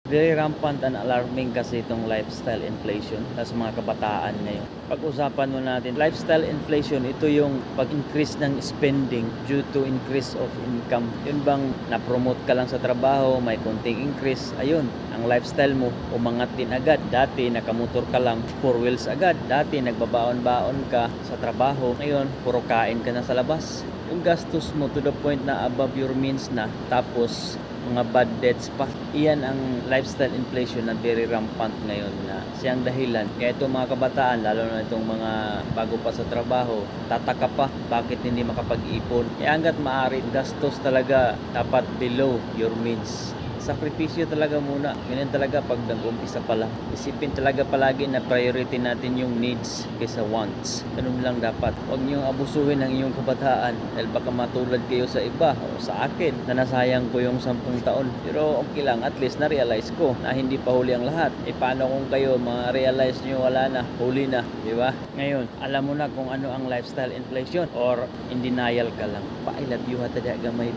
Very rampant and alarming kasi itong lifestyle inflation sa mga kabataan ngayon. Pag-usapan mo natin, lifestyle inflation, ito yung pag-increase ng spending due to increase of income. Yun bang na-promote ka lang sa trabaho, may konting increase, ayun, ang lifestyle mo umangat din agad. Dati nakamotor ka lang, 4 wheels agad. Dati nagbabaon-baon ka sa trabaho, ngayon puro kain ka na sa labas. Yung gastos mo to the point na above your means na, tapos mga bad debts pa. Iyan ang lifestyle inflation na very rampant ngayon, na siyang dahilan. Kaya itong mga kabataan, lalo na itong mga bago pa sa trabaho, tataka pa bakit hindi makapag-ipon. Kaya hanggat maaari, gastos talaga dapat below your means. Sakripisyo talaga muna. Ganyan talaga pag nag-umpisa pa lang. Isipin talaga palagi na priority natin yung needs kaysa wants. Ganun lang dapat. Huwag niyong abusuhin ang iyong kabataan dahil baka matulad kayo sa iba o sa akin na nasayang ko yung 10 taon. Pero okay lang, at least na-realize ko na hindi pa huli ang lahat. E paano kung kayo ma-realize niyo wala na, huli na, di ba? Ngayon, alam mo na kung ano ang lifestyle inflation or in denial ka lang. Pa, I love you, hatada gamay.